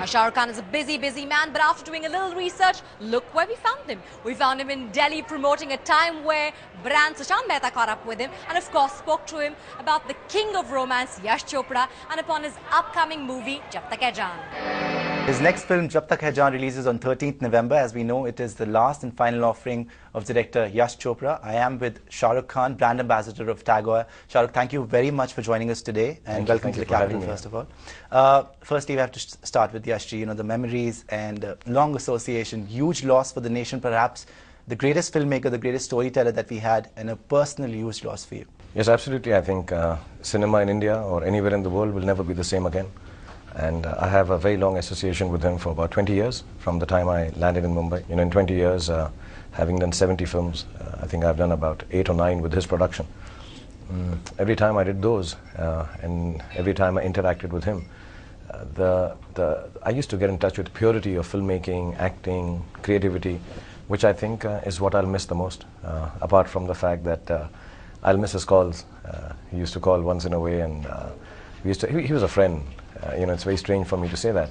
Shah Rukh Khan is a busy, busy man, but after doing a little research, look where we found him. We found him in Delhi promoting a time where brand Sushant Mehta caught up with him and of course spoke to him about the king of romance, Yash Chopra, and upon his upcoming movie, Jab Tak Hai Jaan. His next film, Jab Tak Hai Jaan, releases on 13th November. As we know, it is the last and final offering of director Yash Chopra. I am with Shah Rukh Khan, brand ambassador of Tagore. Shah Rukh, thank you very much for joining us today, and welcome to the capital, first of all. Firstly, we have to start with Yash ji. You know, the memories and long association, huge loss for the nation, perhaps the greatest filmmaker, the greatest storyteller that we had, and a personal huge loss for you. Yes, absolutely. I think cinema in India or anywhere in the world will never be the same again. And I have a very long association with him for about 20 years, from the time I landed in Mumbai. You know, in 20 years, having done 70 films, I think I've done about 8 or 9 with his production. Every time I did those, and every time I interacted with him, I used to get in touch with purity of filmmaking, acting, creativity, which I think is what I'll miss the most, apart from the fact that I'll miss his calls. He used to call once in a way, and he was a friend. You know, it's very strange for me to say that,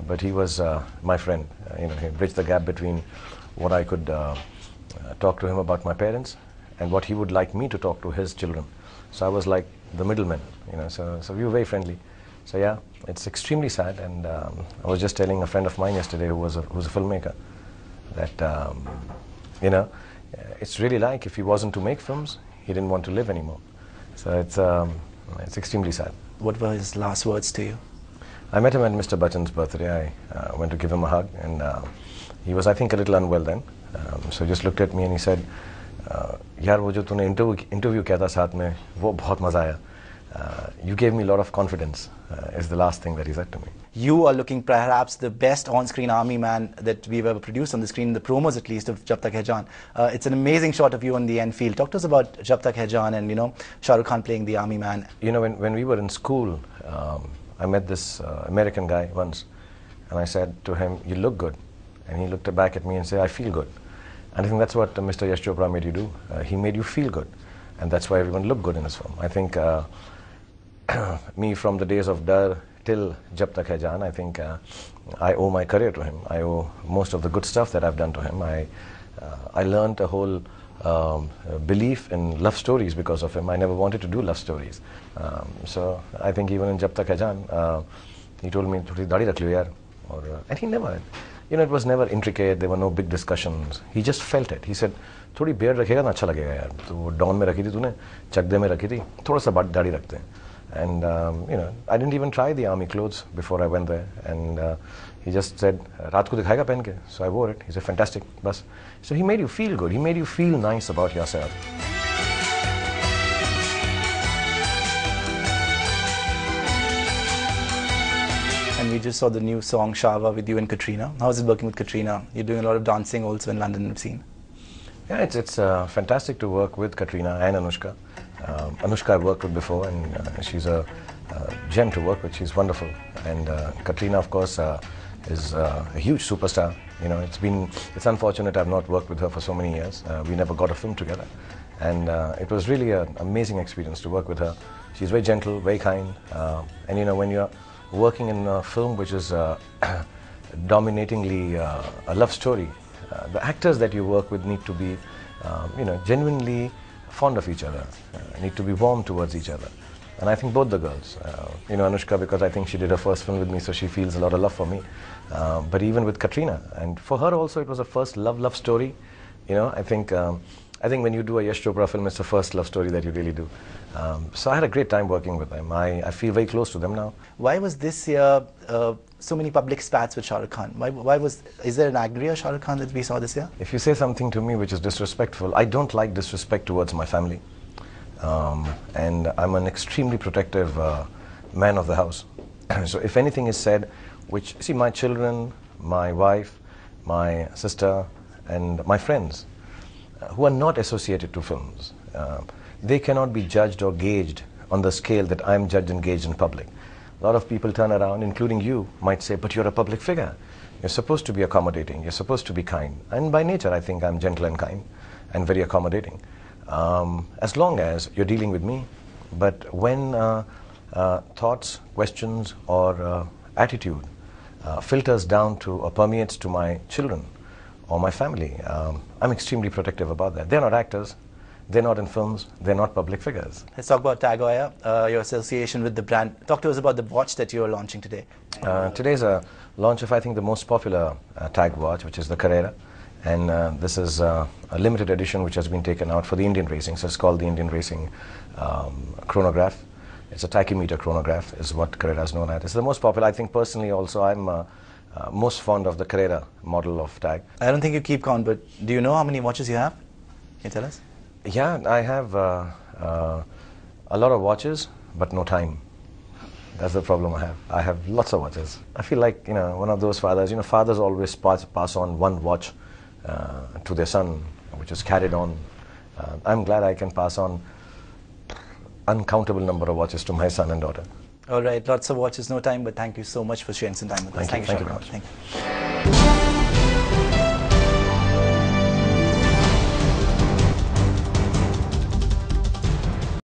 but he was my friend. You know, he bridged the gap between what I could talk to him about my parents and what he would like me to talk to his children. So I was like the middleman, you know, so we were very friendly. So yeah, it's extremely sad, and I was just telling a friend of mine yesterday who's a filmmaker that, you know, it's really like if he wasn't to make films, he didn't want to live anymore. So it's extremely sad. What were his last words to you? I met him at Mr. Bachchan's birthday. I went to give him a hug, and he was, I think, a little unwell then. So he just looked at me and he said, "Yaar, wo jo tune interview kiya tha saath mein, wo bahut maza aaya. You gave me a lot of confidence," is the last thing that he said to me. You are looking perhaps the best on-screen army man that we've ever produced on the screen, the promos at least, of Jab Tak Hai Jaan. It's an amazing shot of you on the Enfield. Talk to us about Jab Tak Hai Jaan and, you know, Shah Rukh Khan playing the army man. You know, when we were in school, I met this American guy once, and I said to him, "You look good." And he looked back at me and said, "I feel good." And I think that's what Mr. Yash Chopra made you do. He made you feel good, and that's why everyone looked good in his film. I think me, from the days of Dar till Jab Tak Hai Jaan, I think I owe my career to him. I owe most of the good stuff that I've done to him. I learned a whole belief in love stories because of him. I never wanted to do love stories. So I think even in Jab Tak Hai Jaan, he told me, "Thodi daadi rakh liyo yaar." And he never, you know, it was never intricate. There were no big discussions. He just felt it. He said, "थोड़ी beard रखेगा ना अच्छा लगेगा यार. तो dawn में रखी थी तूने, चकदे में रखी थी. थोड़ा सा दाढ़ी रखते हैं." And you know, I didn't even try the army clothes before I went there. And he just said, "Raat ko dikhayega pehen ke?" So I wore it. He said, "Fantastic." Bas. So he made you feel good. He made you feel nice about yourself. And we just saw the new song Shava with you and Katrina. How is it working with Katrina? You're doing a lot of dancing also in London, I've seen. Yeah, it's fantastic to work with Katrina and Anushka. Anushka I've worked with before, and she's a gem to work with. She's wonderful. And Katrina, of course, is a huge superstar. You know, it's unfortunate I've not worked with her for so many years. We never got a film together. And it was really an amazing experience to work with her. She's very gentle, very kind. And you know, when you're working in a film which is dominatingly a love story, the actors that you work with need to be, you know, genuinely fond of each other, need to be warm towards each other. And I think both the girls, you know, Anushka, because I think she did her first film with me, so she feels a lot of love for me. But even with Katrina, and for her also, it was a first love story. You know, I think when you do a Yash Chopra film, it's the first love story that you really do. So I had a great time working with them. I feel very close to them now. Why was this year so many public spats with Shah Rukh Khan? Is there an angrier Shah Rukh Khan that we saw this year? If you say something to me which is disrespectful, I don't like disrespect towards my family. And I'm an extremely protective man of the house. So if anything is said, which, see, my children, my wife, my sister, and my friends, who are not associated to films, they cannot be judged or gauged on the scale that I'm judged and gauged in public. A lot of people turn around, including you, might say, "But you're a public figure. You're supposed to be accommodating. You're supposed to be kind." And by nature, I think I'm gentle and kind and very accommodating. As long as you're dealing with me. But when thoughts, questions, or attitude filters down to or permeates to my children or my family. I'm extremely protective about that. They're not actors. They're not in films. They're not public figures. Let's talk about TAG Heuer, your association with the brand. Talk to us about the watch that you're launching today. Today's a launch of, I think, the most popular TAG watch, which is the Carrera. And this is a limited edition which has been taken out for the Indian racing. So it's called the Indian Racing Chronograph. It's a tachymeter chronograph, is what Carrera is known as. It's the most popular. I think personally also I'm most fond of the Carrera model of TAG. I don't think you keep count, but do you know how many watches you have? Can you tell us? Yeah, I have a lot of watches, but no time. That's the problem I have. I have lots of watches. I feel like, one of those fathers. Fathers always pass on one watch to their son, which is carried on. I'm glad I can pass on uncountable number of watches to my son and daughter. All right, lots of watches, no time, but thank you so much for sharing some time with us. Thank you very much. Thank you.